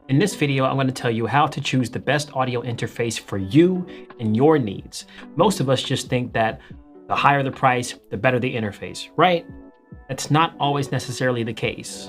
In this video, I'm going to tell you how to choose the best audio interface for you and your needs. Most of us just think that the higher the price, the better the interface, right? That's not always necessarily the case.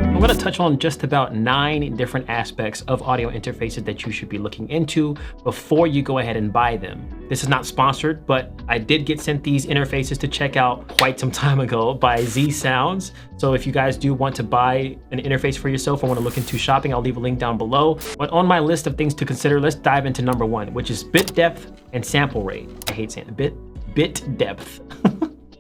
I'm going to touch on just about 9 different aspects of audio interfaces that you should be looking into before you go ahead and buy them. This is not sponsored, but I did get sent these interfaces to check out quite some time ago by Z Sounds. So if you guys do want to buy an interface for yourself or want to look into shopping, I'll leave a link down below. But on my list of things to consider, let's dive into number 1, which is bit depth and sample rate. I hate saying bit depth.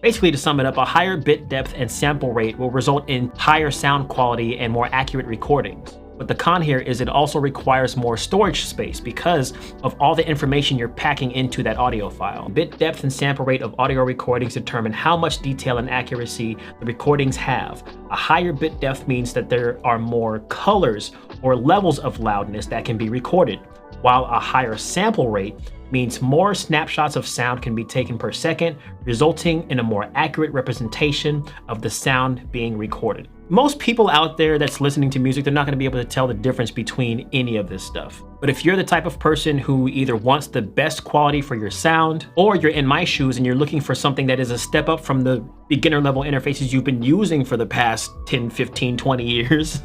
Basically, to sum it up, a higher bit depth and sample rate will result in higher sound quality and more accurate recordings. But the con here is it also requires more storage space because of all the information you're packing into that audio file. Bit depth and sample rate of audio recordings determine how much detail and accuracy the recordings have. A higher bit depth means that there are more colors or levels of loudness that can be recorded, while a higher sample rate means more snapshots of sound can be taken per second, resulting in a more accurate representation of the sound being recorded. Most people out there that's listening to music, they're not going to be able to tell the difference between any of this stuff. But if you're the type of person who either wants the best quality for your sound, or you're in my shoes and you're looking for something that is a step up from the beginner level interfaces you've been using for the past 10, 15, 20 years.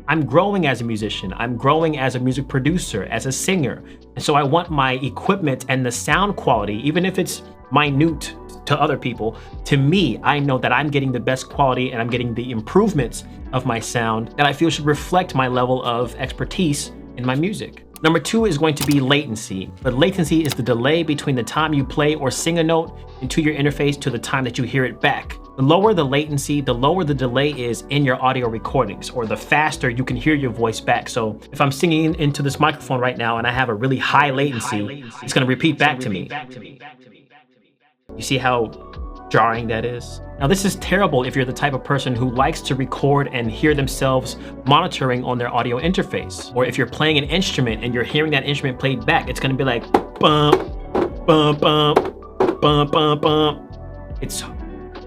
I'm growing as a musician. I'm growing as a music producer, as a singer. And so I want my equipment and the sound quality, even if it's minute to other people, to me, I know that I'm getting the best quality and I'm getting the improvements of my sound that I feel should reflect my level of expertise in my music. Number 2 is going to be latency. But latency is the delay between the time you play or sing a note into your interface to the time that you hear it back. The lower the latency, the lower the delay is in your audio recordings, or the faster you can hear your voice back. So if I'm singing into this microphone right now and I have a really high latency, it's going to repeat back to me. You see how jarring that is? Now, this is terrible if you're the type of person who likes to record and hear themselves monitoring on their audio interface. Or if you're playing an instrument and you're hearing that instrument played back, it's gonna be like bump, bump, bump, bump, bump, bump. It's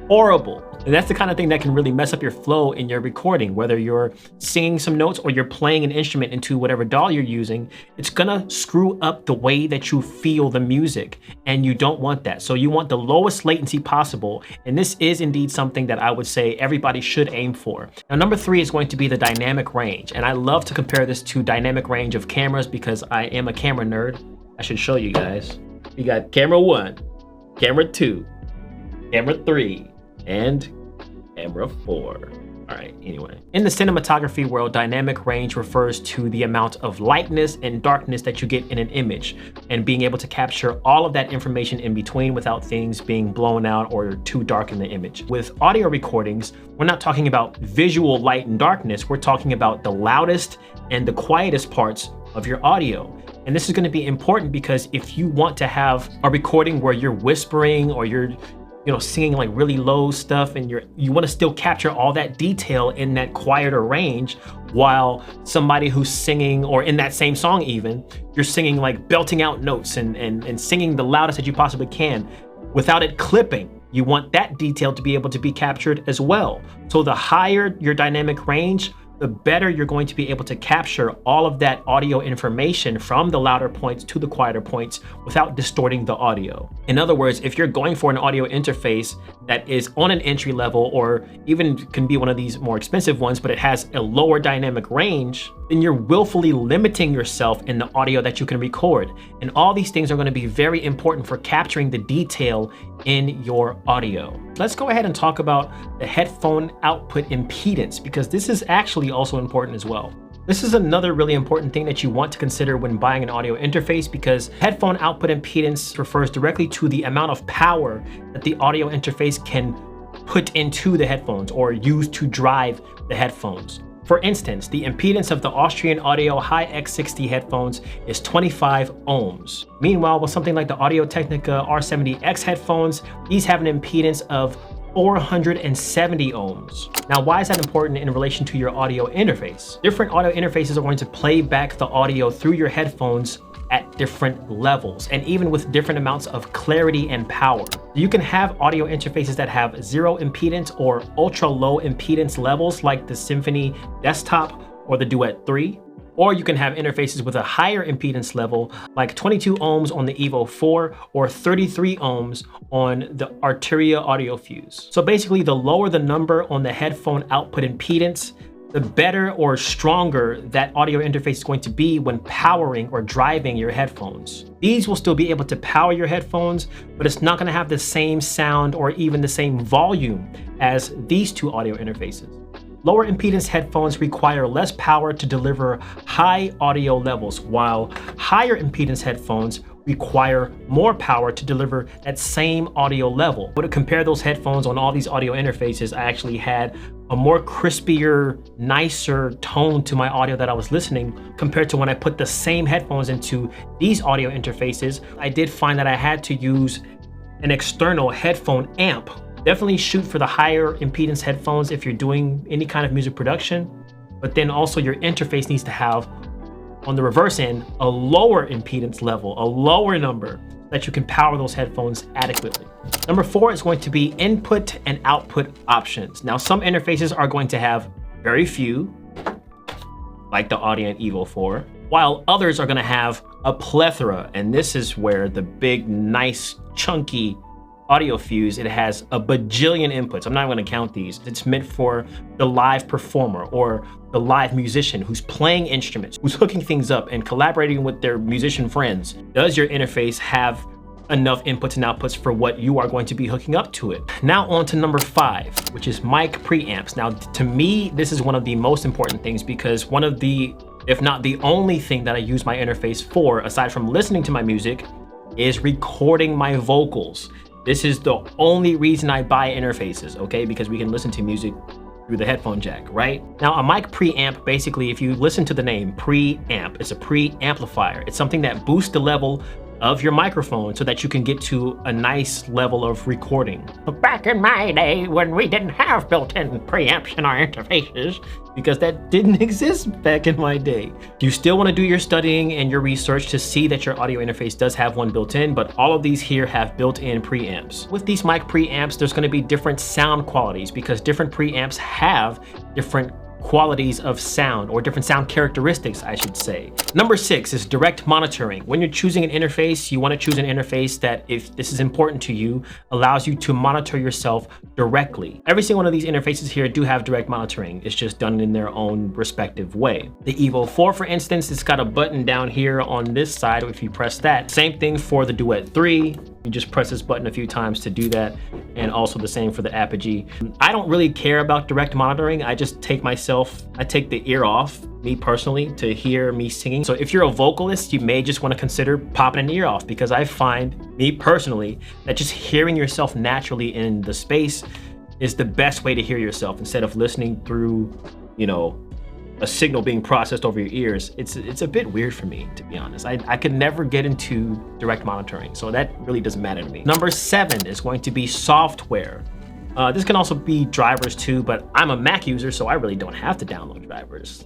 horrible. And that's the kind of thing that can really mess up your flow in your recording. Whether you're singing some notes or you're playing an instrument into whatever DAW you're using, it's gonna screw up the way that you feel the music, and you don't want that. So you want the lowest latency possible, and this is indeed something that I would say everybody should aim for. Now, number 3 is going to be the dynamic range, and I love to compare this to dynamic range of cameras because I am a camera nerd. I should show you guys. You got camera 1, camera 2, camera 3, and camera 4. All right, anyway. In the cinematography world, dynamic range refers to the amount of lightness and darkness that you get in an image, and being able to capture all of that information in between without things being blown out or too dark in the image. With audio recordings, we're not talking about visual light and darkness, we're talking about the loudest and the quietest parts of your audio. And this is going to be important because if you want to have a recording where you're whispering or you're singing like really low stuff, and you want to still capture all that detail in that quieter range, while somebody who's singing, or in that same song even, you're singing like belting out notes and singing the loudest that you possibly can without it clipping. You want that detail to be able to be captured as well. So the higher your dynamic range, the better you're going to be able to capture all of that audio information from the louder points to the quieter points without distorting the audio. In other words, if you're going for an audio interface that is on an entry level, or even can be one of these more expensive ones, but it has a lower dynamic range, then you're willfully limiting yourself in the audio that you can record. And all these things are going to be very important for capturing the detail in your audio. Let's go ahead and talk about the headphone output impedance, because this is actually also important as well. This is another really important thing that you want to consider when buying an audio interface, because headphone output impedance refers directly to the amount of power that the audio interface can put into the headphones or use to drive the headphones. For instance, the impedance of the Austrian Audio High X60 headphones is 25 ohms. Meanwhile, with something like the Audio-Technica R70X headphones, these have an impedance of 470 ohms. Now, why is that important in relation to your audio interface? Different audio interfaces are going to play back the audio through your headphones at different levels and even with different amounts of clarity and power. You can have audio interfaces that have 0 impedance or ultra low impedance levels like the Symphony Desktop or the Duet 3. Or you can have interfaces with a higher impedance level like 22 ohms on the Evo 4 or 33 ohms on the Arturia Audiofuse. So basically, the lower the number on the headphone output impedance, the better or stronger that audio interface is going to be when powering or driving your headphones. These will still be able to power your headphones, but it's not going to have the same sound or even the same volume as these two audio interfaces. Lower impedance headphones require less power to deliver high audio levels, while higher impedance headphones require more power to deliver that same audio level. But to compare those headphones on all these audio interfaces, I actually had a more crispier, nicer tone to my audio that I was listening compared to when I put the same headphones into these audio interfaces. I did find that I had to use an external headphone amp. Definitely shoot for the higher impedance headphones if you're doing any kind of music production, but then also your interface needs to have, on the reverse end, a lower impedance level, a lower number that you can power those headphones adequately. Number 4 is going to be input and output options. Now, some interfaces are going to have very few, like the Audient Evo 4, while others are gonna have a plethora, and this is where the big, nice, chunky Audiofuse, it has a bajillion inputs. I'm not going to count these. It's meant for the live performer or the live musician who's playing instruments, who's hooking things up and collaborating with their musician friends. Does your interface have enough inputs and outputs for what you are going to be hooking up to it? Now on to number 5, which is mic preamps. Now, to me, this is one of the most important things because one of the, if not the only thing that I use my interface for, aside from listening to my music, is recording my vocals. This is the only reason I buy interfaces, okay? Because we can listen to music through the headphone jack, right? Now, a mic preamp, basically, if you listen to the name preamp, it's a preamplifier. It's something that boosts the level of your microphone so that you can get to a nice level of recording. Back in my day when we didn't have built-in preamps in our interfaces, because that didn't exist back in my day. You still want to do your studying and your research to see that your audio interface does have one built in, but all of these here have built-in preamps. With these mic preamps, there's going to be different sound qualities because different preamps have different qualities of sound, or different sound characteristics, I should say. Number 6 is direct monitoring. When you're choosing an interface, you want to choose an interface that, if this is important to you, allows you to monitor yourself directly. Every single one of these interfaces here do have direct monitoring. It's just done in their own respective way. The Evo 4, for instance, it's got a button down here on this side. If you press that, same thing for the Duet 3. You just press this button a few times to do that, and also the same for the Apogee. I don't really care about direct monitoring. I just take the ear off, me personally, to hear me singing. So if you're a vocalist, you may just want to consider popping an ear off, because I find, me personally, that just hearing yourself naturally in the space is the best way to hear yourself instead of listening through, you know, a signal being processed over your ears. It's a bit weird for me, to be honest. I could never get into direct monitoring, so that really doesn't matter to me. Number 7 is going to be software. This can also be drivers too, but I'm a Mac user, so I really don't have to download drivers.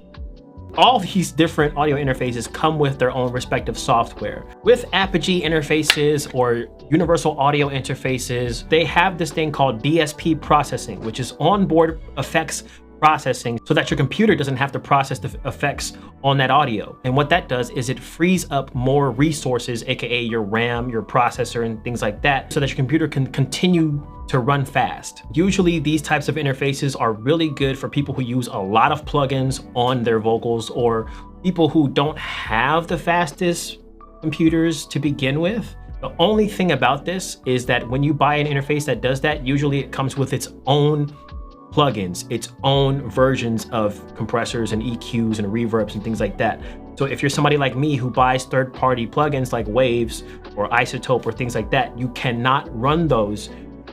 All these different audio interfaces come with their own respective software. With Apogee interfaces or universal audio interfaces, they have this thing called DSP processing, which is onboard effects processing, so that your computer doesn't have to process the effects on that audio. And what that does is it frees up more resources, aka your RAM, your processor, and things like that, so that your computer can continue to run fast. Usually these types of interfaces are really good for people who use a lot of plugins on their vocals, or people who don't have the fastest computers to begin with. The only thing about this is that when you buy an interface that does that, usually it comes with its own plugins, its own versions of compressors and EQs and reverbs and things like that. So if you're somebody like me who buys third-party plugins like Waves or Isotope or things like that, you cannot run those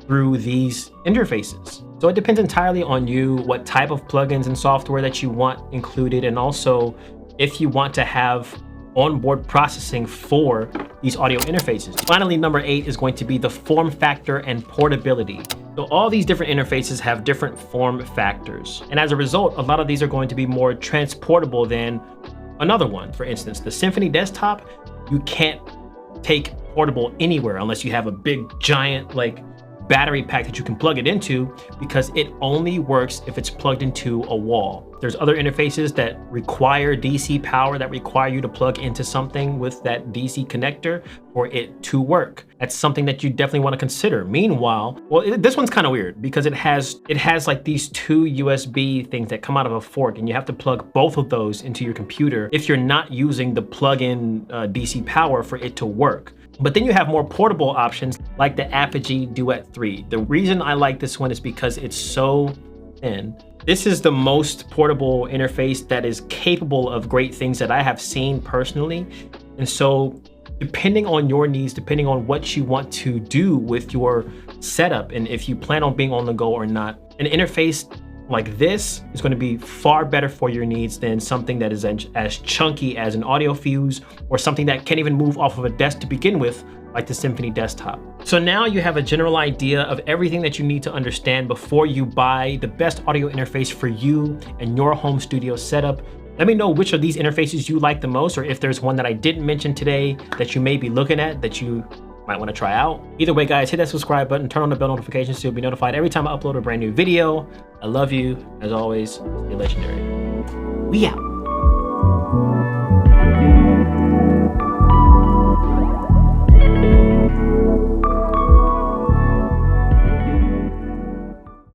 through these interfaces. So it depends entirely on you, what type of plugins and software that you want included, and also if you want to have onboard processing for these audio interfaces. Finally, number 8 is going to be the form factor and portability. So all these different interfaces have different form factors. And as a result, a lot of these are going to be more transportable than another one. For instance, the Symphony Desktop, you can't take portable anywhere unless you have a big giant like battery pack that you can plug it into, because it only works if it's plugged into a wall. There's other interfaces that require DC power, that require you to plug into something with that DC connector for it to work. That's something that you definitely want to consider. Meanwhile, this one's kind of weird because it has like these two USB things that come out of a fork, and you have to plug both of those into your computer if you're not using the plug-in DC power for it to work. But then you have more portable options like the Apogee Duet 3. The reason I like this one is because it's so thin. This is the most portable interface that is capable of great things that I have seen personally. And so depending on your needs, depending on what you want to do with your setup, and if you plan on being on the go or not, an interface like this is going to be far better for your needs than something that is as chunky as an Audiofuse, or something that can't even move off of a desk to begin with, like the Symphony Desktop. So now you have a general idea of everything that you need to understand before you buy the best audio interface for you and your home studio setup. Let me know which of these interfaces you like the most, or if there's one that I didn't mention today that you may be looking at that you might want to try out. Either way, guys, hit that subscribe button, turn on the bell notifications so you'll be notified every time I upload a brand new video. I love you. As always, stay legendary. We out.